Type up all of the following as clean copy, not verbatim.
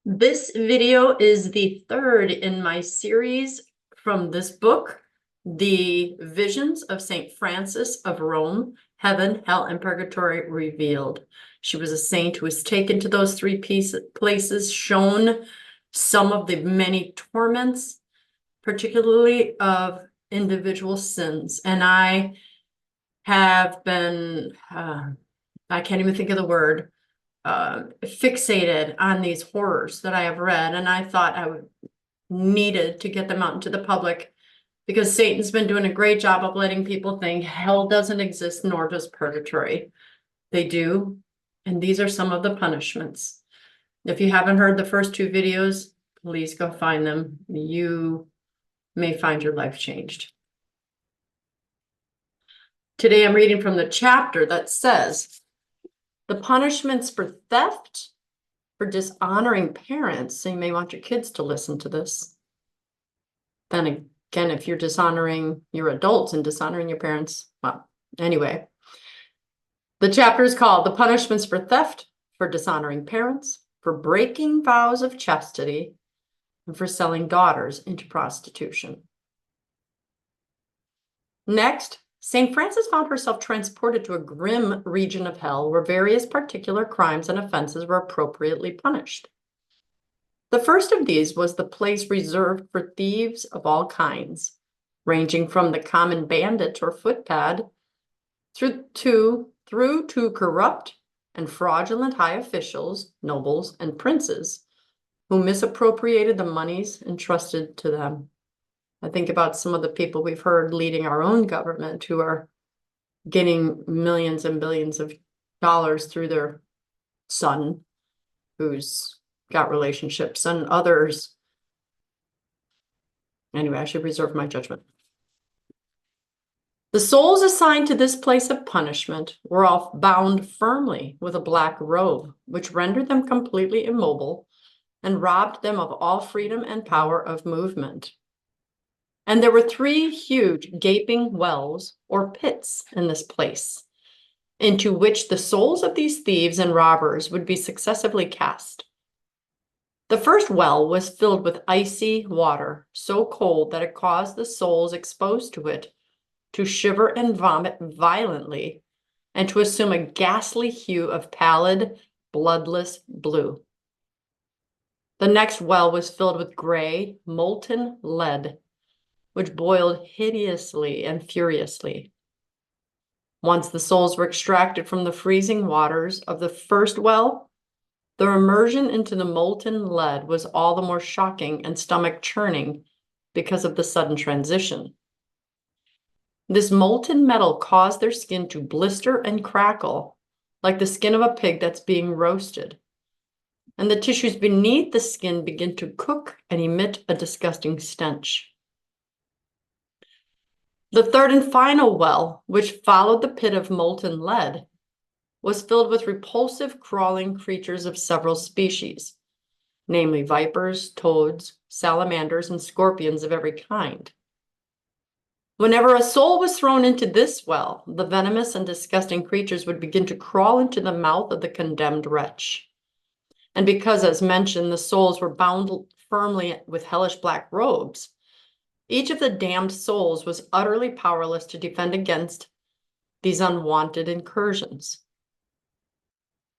This video is the third in my series from this book, The Visions of St. Francis of Rome, Heaven, Hell, and Purgatory Revealed. She was a saint who was taken to those three places, shown some of the many torments, particularly of individual sins. And I have been, I can't even think of the word, fixated on these horrors that I have read, and I thought I needed to get them out into the public because Satan's been doing a great job of letting people think hell doesn't exist, nor does purgatory. They do, and these are some of the punishments. If you haven't heard the first two videos, please go find them. You may find your life changed. Today I'm reading from the chapter that says, the punishments for theft, for dishonoring parents, so you may want your kids to listen to this. Then again, if you're dishonoring your adults and dishonoring your parents, well, anyway. The chapter is called The Punishments for Theft, for Dishonoring Parents, for Breaking Vows of Chastity, and for Selling Daughters into Prostitution. Next, St. Francis found herself transported to a grim region of hell where various particular crimes and offenses were appropriately punished. The first of these was the place reserved for thieves of all kinds, ranging from the common bandit or footpad through to corrupt and fraudulent high officials, nobles, and princes who misappropriated the monies entrusted to them. I think about some of the people we've heard leading our own government who are getting millions and billions of dollars through their son, who's got relationships, and others. Anyway, I should reserve my judgment. The souls assigned to this place of punishment were all bound firmly with a black robe, which rendered them completely immobile and robbed them of all freedom and power of movement. And there were three huge gaping wells or pits in this place, into which the souls of these thieves and robbers would be successively cast. The first well was filled with icy water, so cold that it caused the souls exposed to it to shiver and vomit violently and to assume a ghastly hue of pallid, bloodless blue. The next well was filled with gray, molten lead, which boiled hideously and furiously. Once the souls were extracted from the freezing waters of the first well, their immersion into the molten lead was all the more shocking and stomach-churning because of the sudden transition. This molten metal caused their skin to blister and crackle like the skin of a pig that's being roasted, and the tissues beneath the skin begin to cook and emit a disgusting stench. The third and final well, which followed the pit of molten lead, was filled with repulsive crawling creatures of several species, namely vipers, toads, salamanders, and scorpions of every kind. Whenever a soul was thrown into this well, the venomous and disgusting creatures would begin to crawl into the mouth of the condemned wretch. And because, as mentioned, the souls were bound firmly with hellish black robes, each of the damned souls was utterly powerless to defend against these unwanted incursions.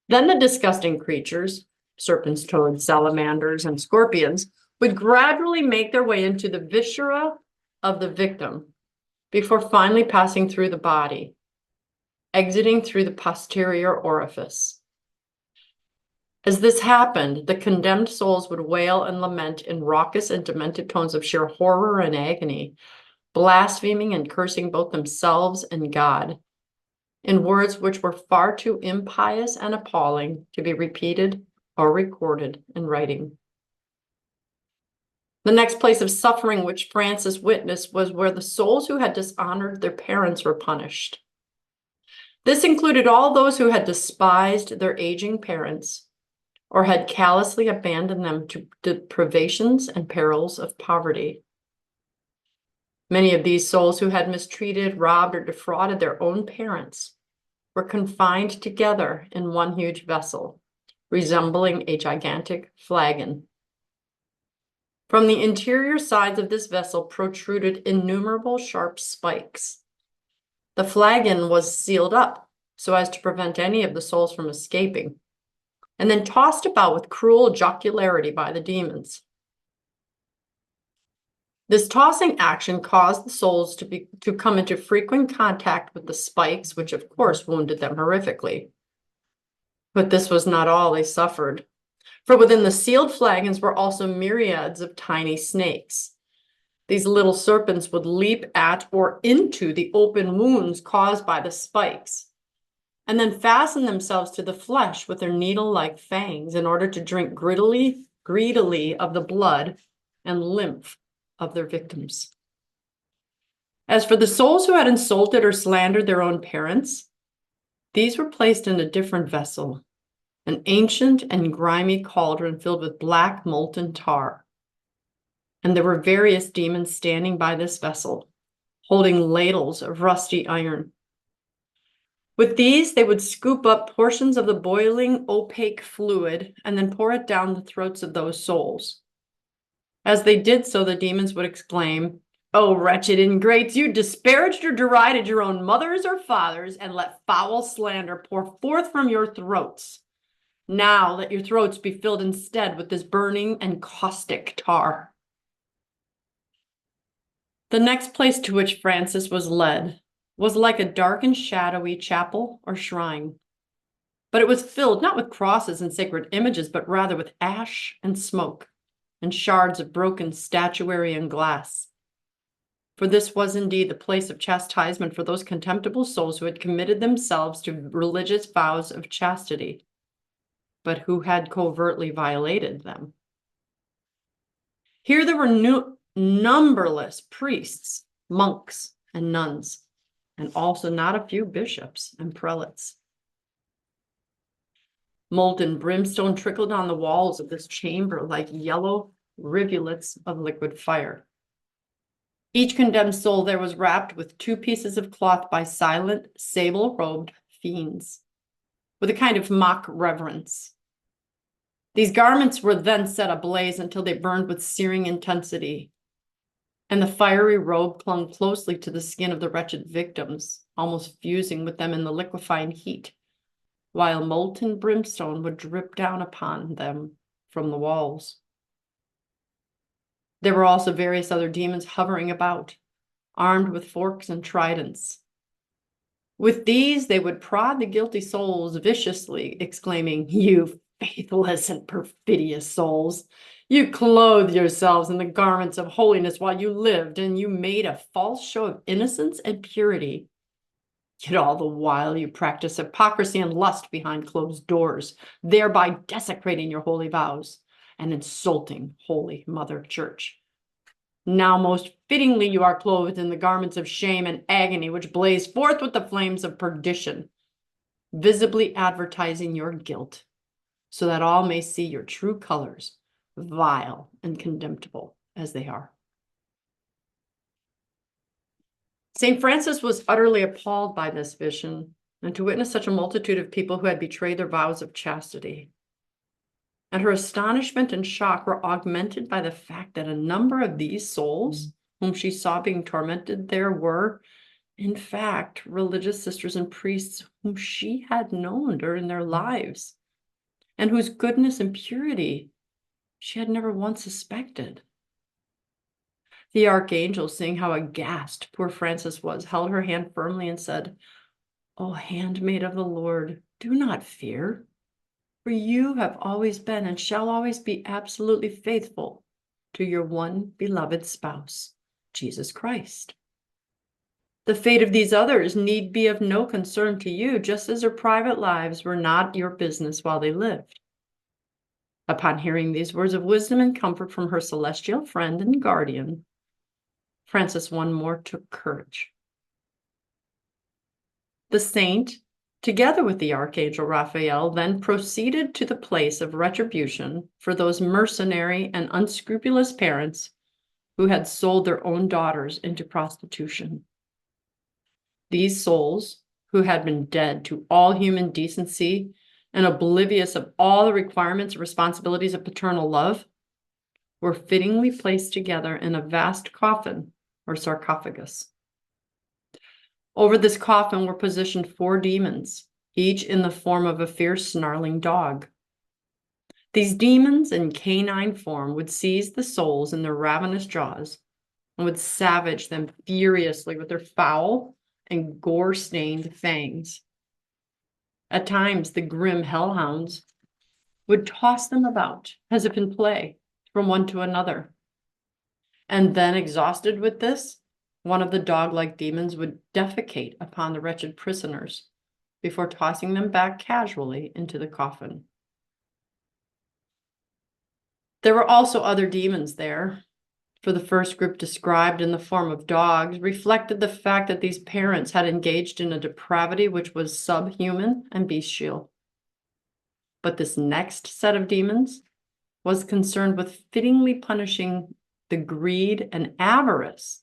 Then the disgusting creatures, serpents, toads, salamanders, and scorpions, would gradually make their way into the viscera of the victim before finally passing through the body, exiting through the posterior orifice. As this happened, the condemned souls would wail and lament in raucous and demented tones of sheer horror and agony, blaspheming and cursing both themselves and God, in words which were far too impious and appalling to be repeated or recorded in writing. The next place of suffering which Francis witnessed was where the souls who had dishonored their parents were punished. This included all those who had despised their aging parents or had callously abandoned them to the privations and perils of poverty. Many of these souls who had mistreated, robbed, or defrauded their own parents were confined together in one huge vessel, resembling a gigantic flagon. From the interior sides of this vessel protruded innumerable sharp spikes. The flagon was sealed up so as to prevent any of the souls from escaping, and then tossed about with cruel jocularity by the demons. This tossing action caused the souls to come into frequent contact with the spikes, which of course wounded them horrifically. But this was not all they suffered, for within the sealed flagons were also myriads of tiny snakes. These little serpents would leap at or into the open wounds caused by the spikes, and then fasten themselves to the flesh with their needle-like fangs in order to drink greedily of the blood and lymph of their victims. As for the souls who had insulted or slandered their own parents, these were placed in a different vessel, an ancient and grimy cauldron filled with black molten tar. And there were various demons standing by this vessel, holding ladles of rusty iron. With these, they would scoop up portions of the boiling, opaque fluid and then pour it down the throats of those souls. As they did so, the demons would exclaim, "O wretched ingrates, you disparaged or derided your own mothers or fathers and let foul slander pour forth from your throats. Now let your throats be filled instead with this burning and caustic tar." The next place to which Francis was led was like a dark and shadowy chapel or shrine. But it was filled not with crosses and sacred images, but rather with ash and smoke and shards of broken statuary and glass. For this was indeed the place of chastisement for those contemptible souls who had committed themselves to religious vows of chastity, but who had covertly violated them. Here there were numberless priests, monks, and nuns, and also not a few bishops and prelates. Molten brimstone trickled on the walls of this chamber like yellow rivulets of liquid fire. Each condemned soul there was wrapped with 2 pieces of cloth by silent, sable-robed fiends, with a kind of mock reverence. These garments were then set ablaze until they burned with searing intensity, and the fiery robe clung closely to the skin of the wretched victims, almost fusing with them in the liquefying heat, while molten brimstone would drip down upon them from the walls. There were also various other demons hovering about, armed with forks and tridents. With these, they would prod the guilty souls viciously, exclaiming, "You faithless and perfidious souls, you clothed yourselves in the garments of holiness while you lived, and you made a false show of innocence and purity. Yet all the while you practice hypocrisy and lust behind closed doors, thereby desecrating your holy vows and insulting Holy Mother Church. Now most fittingly you are clothed in the garments of shame and agony which blaze forth with the flames of perdition, visibly advertising your guilt, so that all may see your true colors, vile and contemptible as they are." St. Francis was utterly appalled by this vision, and to witness such a multitude of people who had betrayed their vows of chastity. And her astonishment and shock were augmented by the fact that a number of these souls whom she saw being tormented there were, in fact, religious sisters and priests whom she had known during their lives, and whose goodness and purity she had never once suspected. The archangel, seeing how aghast poor Francis was, held her hand firmly and said, "O handmaid of the Lord, do not fear, for you have always been and shall always be absolutely faithful to your one beloved spouse, Jesus Christ. The fate of these others need be of no concern to you, just as their private lives were not your business while they lived." Upon hearing these words of wisdom and comfort from her celestial friend and guardian, Francis once more took courage. The saint, together with the Archangel Raphael, then proceeded to the place of retribution for those mercenary and unscrupulous parents who had sold their own daughters into prostitution. These souls, who had been dead to all human decency and oblivious of all the requirements and responsibilities of paternal love, were fittingly placed together in a vast coffin or sarcophagus. Over this coffin were positioned 4 demons, each in the form of a fierce, snarling dog. These demons in canine form would seize the souls in their ravenous jaws and would savage them furiously with their foul and gore-stained fangs. At times, the grim hellhounds would toss them about as if in play from one to another. And then, exhausted with this, one of the dog-like demons would defecate upon the wretched prisoners before tossing them back casually into the coffin. There were also other demons there, for the first group described in the form of dogs reflected the fact that these parents had engaged in a depravity which was subhuman and bestial. But this next set of demons was concerned with fittingly punishing the greed and avarice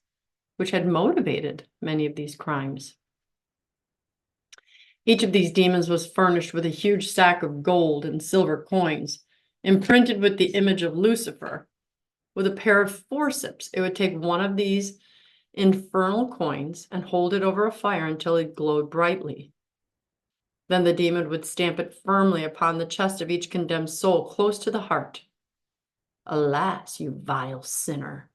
which had motivated many of these crimes. Each of these demons was furnished with a huge sack of gold and silver coins, imprinted with the image of Lucifer. With a pair of forceps, it would take one of these infernal coins and hold it over a fire until it glowed brightly. Then the demon would stamp it firmly upon the chest of each condemned soul close to the heart. Alas, you vile sinner!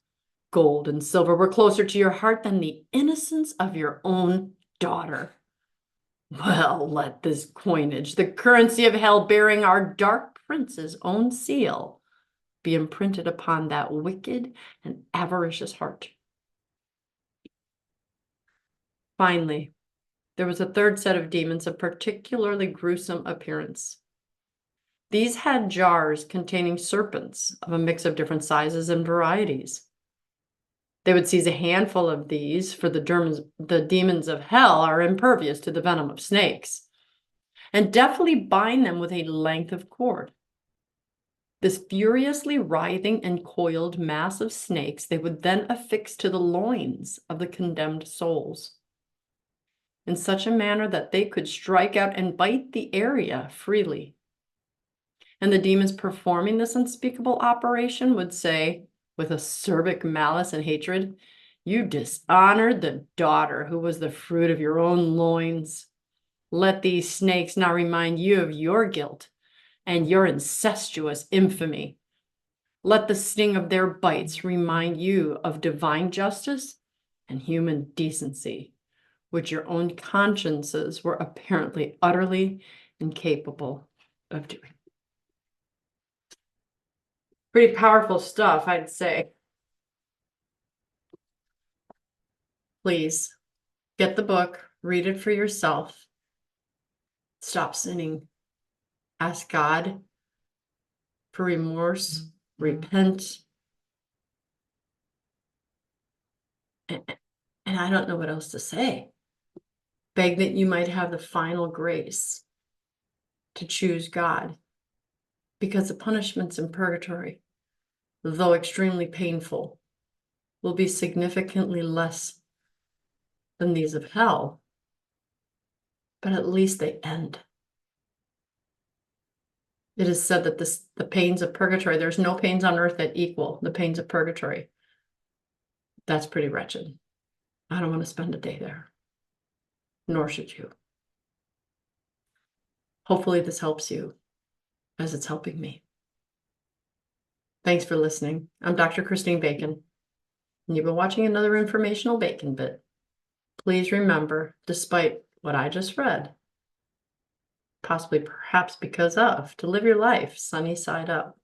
Gold and silver were closer to your heart than the innocence of your own daughter. Well, let this coinage, the currency of hell bearing our dark prince's own seal, be imprinted upon that wicked and avaricious heart. Finally, there was a third set of demons of particularly gruesome appearance. These had jars containing serpents of a mix of different sizes and varieties. They would seize a handful of these, for the demons of hell are impervious to the venom of snakes, and deftly bind them with a length of cord. This furiously writhing and coiled mass of snakes they would then affix to the loins of the condemned souls, in such a manner that they could strike out and bite the area freely. And the demons performing this unspeakable operation would say, with acerbic malice and hatred, "You dishonored the daughter who was the fruit of your own loins. Let these snakes now remind you of your guilt and your incestuous infamy. Let the sting of their bites remind you of divine justice and human decency, which your own consciences were apparently utterly incapable of doing." Pretty powerful stuff, I'd say. Please get the book, read it for yourself. Stop sinning. Ask God for remorse, repent. And I don't know what else to say. Beg that you might have the final grace to choose God, because the punishments in purgatory, though extremely painful, will be significantly less than these of hell, but at least they end. It is said that the pains of purgatory, there's no pains on earth that equal the pains of purgatory. That's pretty wretched. I don't want to spend a day there, nor should you. Hopefully this helps you as it's helping me. Thanks for listening. I'm Dr. Christine Bacon, and you've been watching another informational Bacon Bit. Please remember, despite what I just read, possibly perhaps because of, to live your life sunny side up.